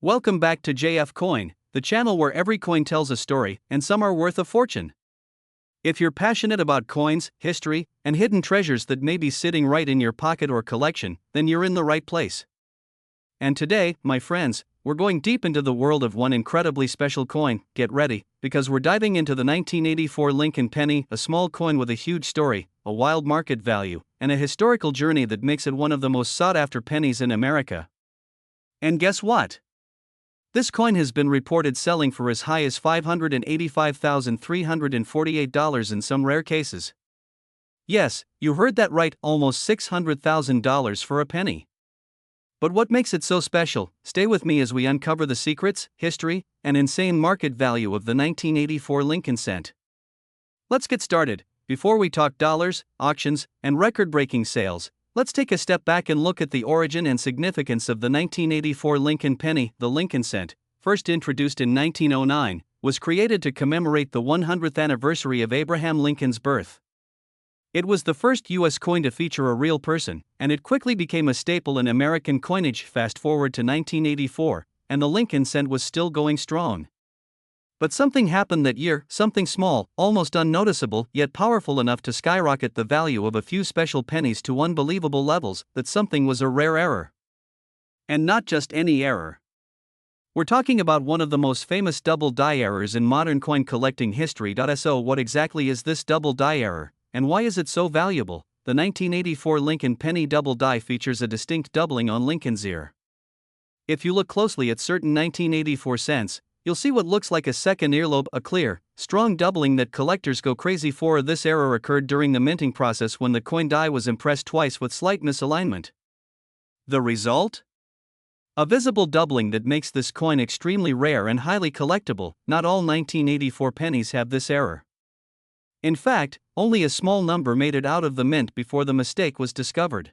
Welcome back to JF Coin, the channel where every coin tells a story, and some are worth a fortune. If you're passionate about coins, history, and hidden treasures that may be sitting right in your pocket or collection, then you're in the right place. And today, my friends, we're going deep into the world of one incredibly special coin. Get ready, because we're diving into the 1984 Lincoln penny, a small coin with a huge story, a wild market value, and a historical journey that makes it one of the most sought-after pennies in America. And guess what? This coin has been reported selling for as high as $585,348 in some rare cases. Yes, you heard that right, almost $600,000 for a penny. But what makes it so special? Stay with me as we uncover the secrets, history, and insane market value of the 1984 Lincoln cent. Let's get started. Before we talk dollars, auctions, and record-breaking sales, let's take a step back and look at the origin and significance of the 1984 Lincoln penny. The Lincoln cent, first introduced in 1909, was created to commemorate the 100th anniversary of Abraham Lincoln's birth. It was the first U.S. coin to feature a real person, and it quickly became a staple in American coinage. Fast forward to 1984, and the Lincoln cent was still going strong. But something happened that year, something small, almost unnoticeable, yet powerful enough to skyrocket the value of a few special pennies to unbelievable levels. That something was a rare error. And not just any error. We're talking about one of the most famous double die errors in modern coin collecting history. So what exactly is this double die error, and why is it so valuable? The 1984 Lincoln penny double die features a distinct doubling on Lincoln's ear. If you look closely at certain 1984 cents, you'll see what looks like a second earlobe, a clear, strong doubling that collectors go crazy for. This error occurred during the minting process when the coin die was impressed twice with slight misalignment. The result? A visible doubling that makes this coin extremely rare and highly collectible. Not all 1984 pennies have this error. In fact, only a small number made it out of the mint before the mistake was discovered.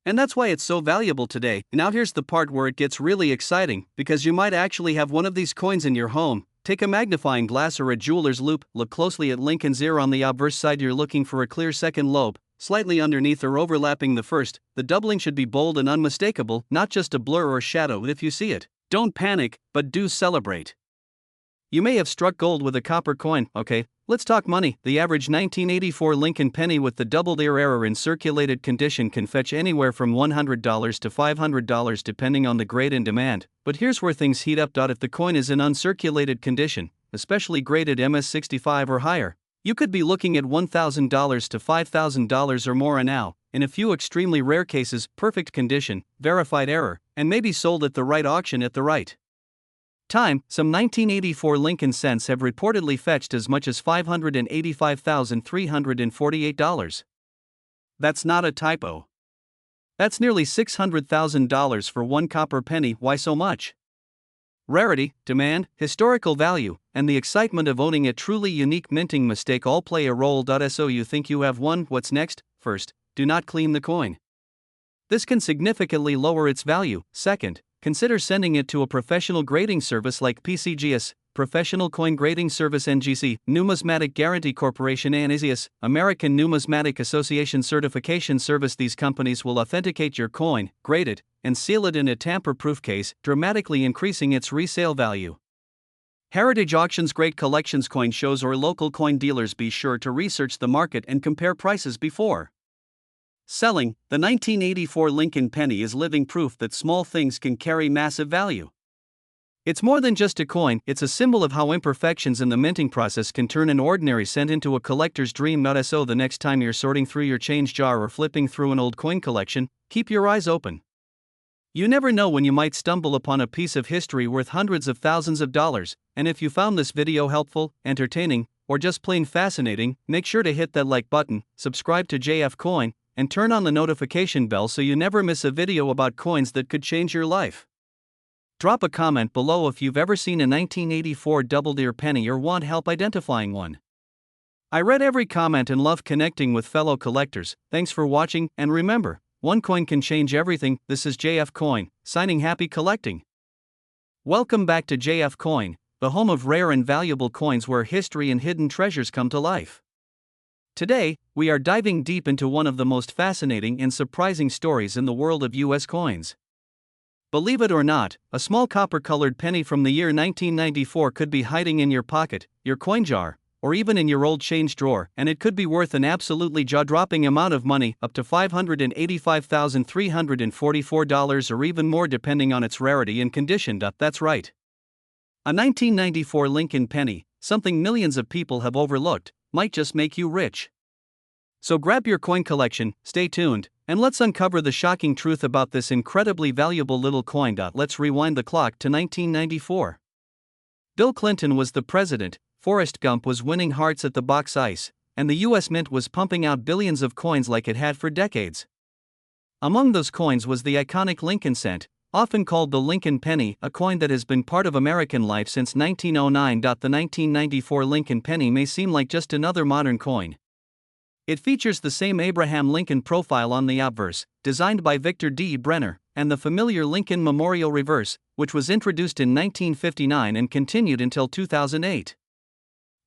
And that's why it's so valuable today. Now here's the part where it gets really exciting, because you might actually have one of these coins in your home. Take a magnifying glass or a jeweler's loupe, look closely at Lincoln's ear. On the obverse side you're looking for a clear second lobe, slightly underneath or overlapping the first. The doubling should be bold and unmistakable, not just a blur or shadow. If you see it, don't panic, but do celebrate. You may have struck gold with a copper coin. Okay, let's talk money. The average 1984 Lincoln penny with the doubled ear error in circulated condition can fetch anywhere from $100 to $500 depending on the grade and demand. But here's where things heat up. If the coin is in uncirculated condition, especially graded MS65 or higher, you could be looking at $1,000 to $5,000 or more. And now, in a few extremely rare cases, perfect condition, verified error, and maybe sold at the right auction at the right time. Some 1984 Lincoln cents have reportedly fetched as much as $585,348. That's not a typo. That's nearly $600,000 for one copper penny. Why so much? Rarity, demand, historical value, and the excitement of owning a truly unique minting mistake all play a role. So you think you have one. What's next? First, do not clean the coin. This can significantly lower its value. Second, consider sending it to a professional grading service like PCGS, Professional Coin Grading Service. NGC, Numismatic Guarantee Corporation. Enthusiast, American Numismatic Association Certification Service. These companies will authenticate your coin, grade it, and seal it in a tamper-proof case, dramatically increasing its resale value. Heritage auctions, great collections, coin shows, or local coin dealers. Be sure to research the market and compare prices before selling. The 1984 Lincoln penny is living proof that small things can carry massive value. It's more than just a coin, it's a symbol of how imperfections in the minting process can turn an ordinary cent into a collector's dream. So the next time you're sorting through your change jar or flipping through an old coin collection, keep your eyes open. You never know when you might stumble upon a piece of history worth hundreds of thousands of dollars. And if you found this video helpful, entertaining, or just plain fascinating, make sure to hit that like button, subscribe to JF Coin, and turn on the notification bell so you never miss a video about coins that could change your life. Drop a comment below if you've ever seen a 1984 doubled ear penny or want help identifying one. I read every comment and love connecting with fellow collectors. Thanks for watching, and remember, one coin can change everything. This is JF Coin, signing. Happy collecting. Welcome back to JF Coin, the home of rare and valuable coins where history and hidden treasures come to life. Today, we are diving deep into one of the most fascinating and surprising stories in the world of U.S. coins. Believe it or not, a small copper-colored penny from the year 1994 could be hiding in your pocket, your coin jar, or even in your old change drawer, and it could be worth an absolutely jaw-dropping amount of money, up to $585,344 or even more depending on its rarity and condition. That's right. A 1994 Lincoln penny, something millions of people have overlooked, might just make you rich. So grab your coin collection, stay tuned, and let's uncover the shocking truth about this incredibly valuable little coin. Let's rewind the clock to 1994. Bill Clinton was the president, Forrest Gump was winning hearts at the box ice, and the US Mint was pumping out billions of coins like it had for decades. Among those coins was the iconic Lincoln cent, often called the Lincoln penny, a coin that has been part of American life since 1909. The 1994 Lincoln penny may seem like just another modern coin. It features the same Abraham Lincoln profile on the obverse, designed by Victor D. Brenner, and the familiar Lincoln Memorial reverse, which was introduced in 1959 and continued until 2008.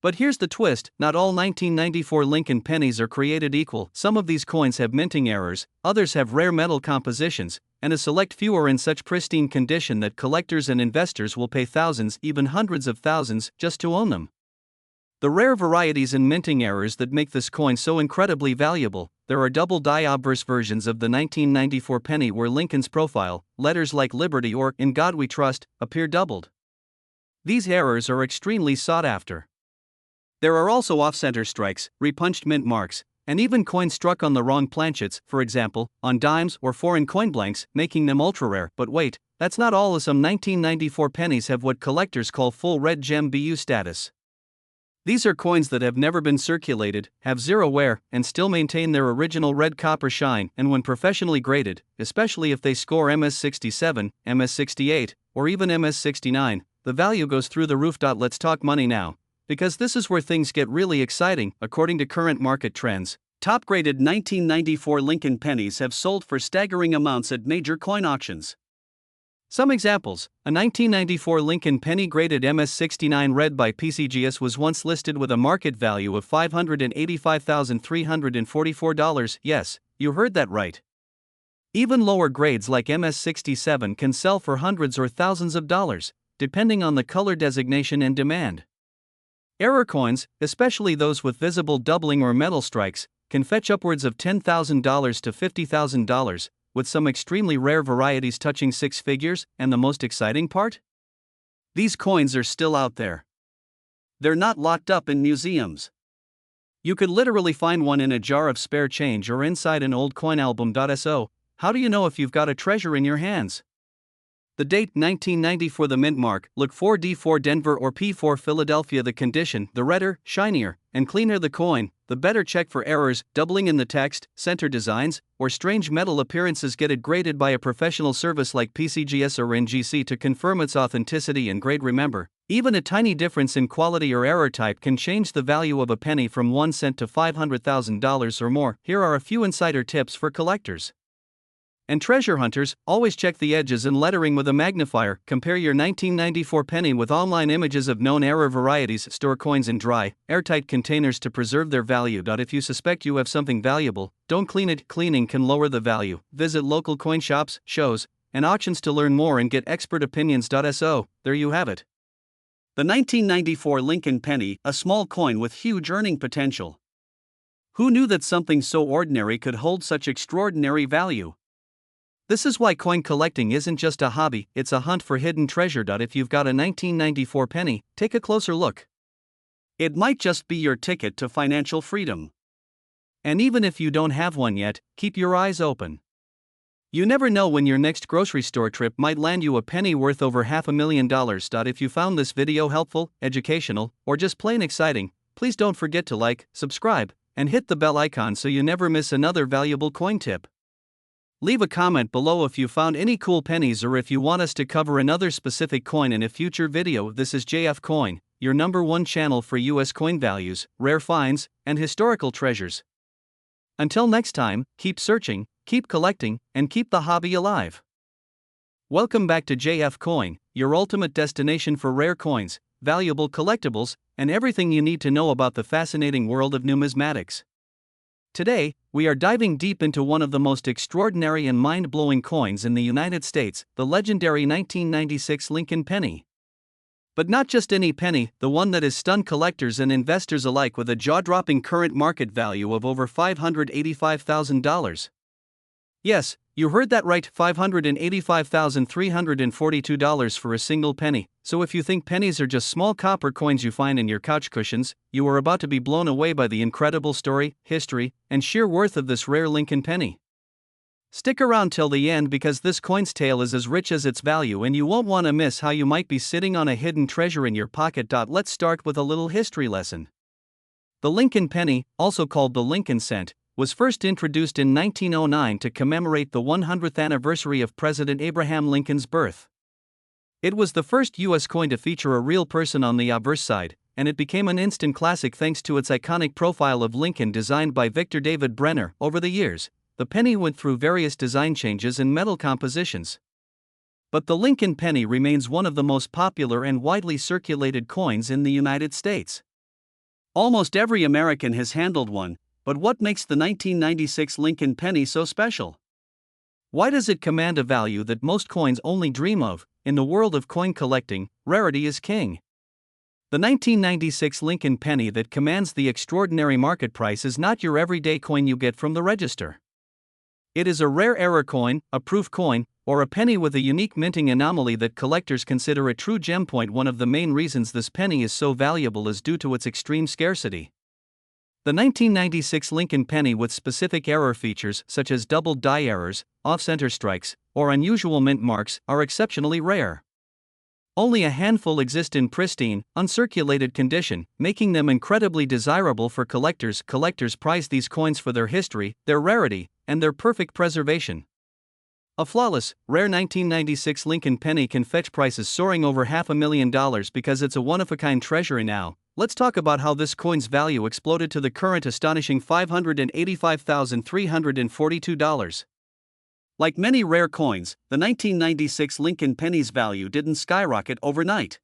But here's the twist, not all 1994 Lincoln pennies are created equal. Some of these coins have minting errors, others have rare metal compositions, and a select few are in such pristine condition that collectors and investors will pay thousands, even hundreds of thousands, just to own them. The rare varieties and minting errors that make this coin so incredibly valuable: there are double die obverse versions of the 1994 penny where Lincoln's profile, letters like Liberty or In God We Trust, appear doubled. These errors are extremely sought after. There are also off-center strikes, repunched mint marks, and even coins struck on the wrong planchets, for example, on dimes or foreign coin blanks, making them ultra-rare. But wait, that's not all, as some 1994 pennies have what collectors call full red gem BU status. These are coins that have never been circulated, have zero wear, and still maintain their original red copper shine, and when professionally graded, especially if they score MS67, MS68, or even MS69, the value goes through the roof. Let's talk money now, because this is where things get really exciting. According to current market trends, top-graded 1994 Lincoln pennies have sold for staggering amounts at major coin auctions. Some examples: a 1994 Lincoln penny graded MS69 red by PCGS was once listed with a market value of $585,344. Yes, you heard that right. Even lower grades like MS67 can sell for hundreds or thousands of dollars, depending on the color designation and demand. Error coins, especially those with visible doubling or metal strikes, can fetch upwards of $10,000 to $50,000, with some extremely rare varieties touching six figures, and the most exciting part? These coins are still out there. They're not locked up in museums. You could literally find one in a jar of spare change or inside an old coin album. So, how do you know if you've got a treasure in your hands? The date: 1990 for the mint mark, look 4D for Denver or P for Philadelphia. The condition: the redder, shinier, and cleaner the coin, the better. Check for errors, doubling in the text, center designs, or strange metal appearances. Get it graded by a professional service like PCGS or NGC to confirm its authenticity and grade. Remember, even a tiny difference in quality or error type can change the value of a penny from 1 cent to $500,000 or more. Here are a few insider tips for collectors and treasure hunters: always check the edges and lettering with a magnifier. Compare your 1994 penny with online images of known error varieties. Store coins in dry, airtight containers to preserve their value. If you suspect you have something valuable, don't clean it. Cleaning can lower the value. Visit local coin shops, shows, and auctions to learn more and get expert opinions. So, there you have it. The 1994 Lincoln penny, a small coin with huge earning potential. Who knew that something so ordinary could hold such extraordinary value? This is why coin collecting isn't just a hobby, it's a hunt for hidden treasure. If you've got a 1994 penny, take a closer look. It might just be your ticket to financial freedom. And even if you don't have one yet, keep your eyes open. You never know when your next grocery store trip might land you a penny worth over $500,000. If you found this video helpful, educational, or just plain exciting, please don't forget to like, subscribe, and hit the bell icon so you never miss another valuable coin tip. Leave a comment below if you found any cool pennies or if you want us to cover another specific coin in a future video. This is JF Coin, your #1 channel for US coin values, rare finds, and historical treasures. Until next time, keep searching, keep collecting, and keep the hobby alive. Welcome back to JF Coin, your ultimate destination for rare coins, valuable collectibles, and everything you need to know about the fascinating world of numismatics. Today, we are diving deep into one of the most extraordinary and mind-blowing coins in the United States, the legendary 1996 Lincoln penny. But not just any penny, the one that has stunned collectors and investors alike with a jaw-dropping current market value of over $585,000. Yes, you heard that right, $585,342 for a single penny. So if you think pennies are just small copper coins you find in your couch cushions, you are about to be blown away by the incredible story, history, and sheer worth of this rare Lincoln penny. Stick around till the end because this coin's tale is as rich as its value and you won't want to miss how you might be sitting on a hidden treasure in your pocket. Let's start with a little history lesson. The Lincoln penny, also called the Lincoln cent, was first introduced in 1909 to commemorate the 100th anniversary of President Abraham Lincoln's birth. It was the first U.S. coin to feature a real person on the obverse side, and it became an instant classic thanks to its iconic profile of Lincoln designed by Victor David Brenner. Over the years, the penny went through various design changes and metal compositions. But the Lincoln penny remains one of the most popular and widely circulated coins in the United States. Almost every American has handled one, but what makes the 1996 Lincoln penny so special? Why does it command a value that most coins only dream of? In the world of coin collecting, rarity is king. The 1996 Lincoln penny that commands the extraordinary market price is not your everyday coin you get from the register. It is a rare error coin, a proof coin, or a penny with a unique minting anomaly that collectors consider a true gem. One of the main reasons this penny is so valuable is due to its extreme scarcity. The 1996 Lincoln penny with specific error features such as double die errors, off-center strikes, or unusual mint marks are exceptionally rare. Only a handful exist in pristine, uncirculated condition, making them incredibly desirable for collectors. Collectors prize these coins for their history, their rarity, and their perfect preservation. A flawless, rare 1996 Lincoln penny can fetch prices soaring over $500,000 because it's a one-of-a-kind treasure. And now, let's talk about how this coin's value exploded to the current astonishing $585,342. Like many rare coins, the 1996 Lincoln penny's value didn't skyrocket overnight.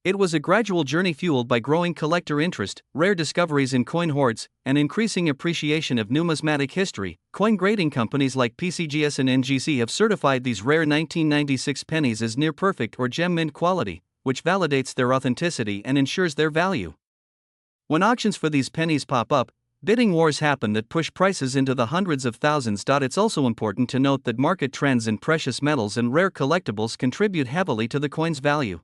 It was a gradual journey fueled by growing collector interest, rare discoveries in coin hoards, and increasing appreciation of numismatic history. Coin grading companies like PCGS and NGC have certified these rare 1996 pennies as near perfect or gem mint quality, which validates their authenticity and ensures their value. When auctions for these pennies pop up, bidding wars happen that push prices into the hundreds of thousands. It's also important to note that market trends in precious metals and rare collectibles contribute heavily to the coin's value.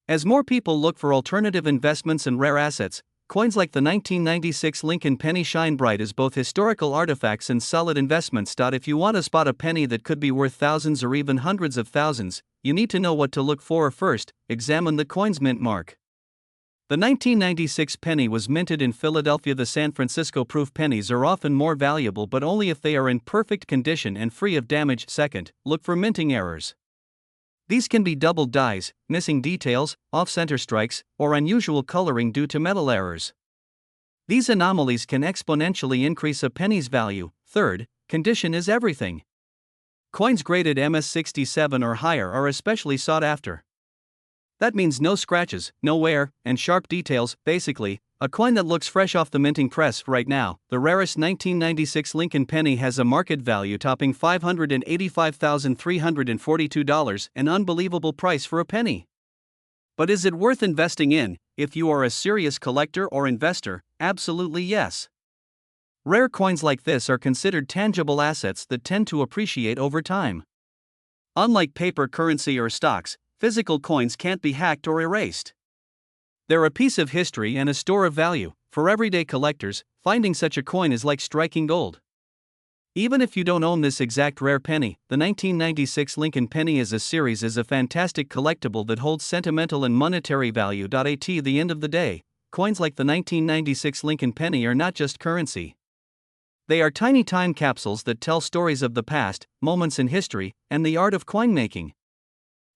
As more people look for alternative investments and rare assets, coins like the 1996 Lincoln penny shine bright as both historical artifacts and solid investments. If you want to spot a penny that could be worth thousands or even hundreds of thousands, you need to know what to look for. First, examine the coin's mint mark. The 1996 penny was minted in Philadelphia. The San Francisco proof pennies are often more valuable but only if they are in perfect condition and free of damage. Second, look for minting errors. These can be double dies, missing details, off-center strikes, or unusual coloring due to metal errors. These anomalies can exponentially increase a penny's value. Third, condition is everything. Coins graded MS67 or higher are especially sought after. That means no scratches, no wear, and sharp details. Basically, a coin that looks fresh off the minting press. Right now, the rarest 1996 Lincoln penny has a market value topping $585,342, an unbelievable price for a penny. But is it worth investing in? If you are a serious collector or investor, absolutely yes. Rare coins like this are considered tangible assets that tend to appreciate over time. Unlike paper currency or stocks, physical coins can't be hacked or erased. They're a piece of history and a store of value. For everyday collectors, finding such a coin is like striking gold. Even if you don't own this exact rare penny, the 1996 Lincoln penny as a series is a fantastic collectible that holds sentimental and monetary value. At the end of the day, coins like the 1996 Lincoln penny are not just currency. They are tiny time capsules that tell stories of the past, moments in history, and the art of coin making.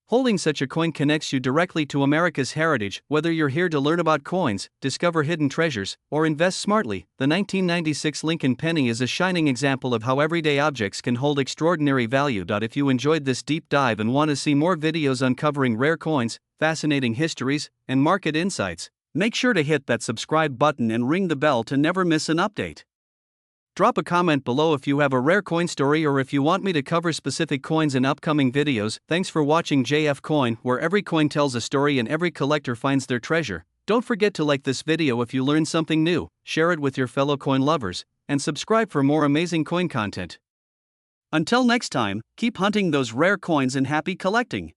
Holding such a coin connects you directly to America's heritage. Whether you're here to learn about coins, discover hidden treasures, or invest smartly, the 1996 Lincoln penny is a shining example of how everyday objects can hold extraordinary value. If you enjoyed this deep dive and want to see more videos uncovering rare coins, fascinating histories, and market insights, make sure to hit that subscribe button and ring the bell to never miss an update. Drop a comment below if you have a rare coin story or if you want me to cover specific coins in upcoming videos. Thanks for watching JF Coin, where every coin tells a story and every collector finds their treasure. Don't forget to like this video if you learned something new, share it with your fellow coin lovers, and subscribe for more amazing coin content. Until next time, keep hunting those rare coins and happy collecting.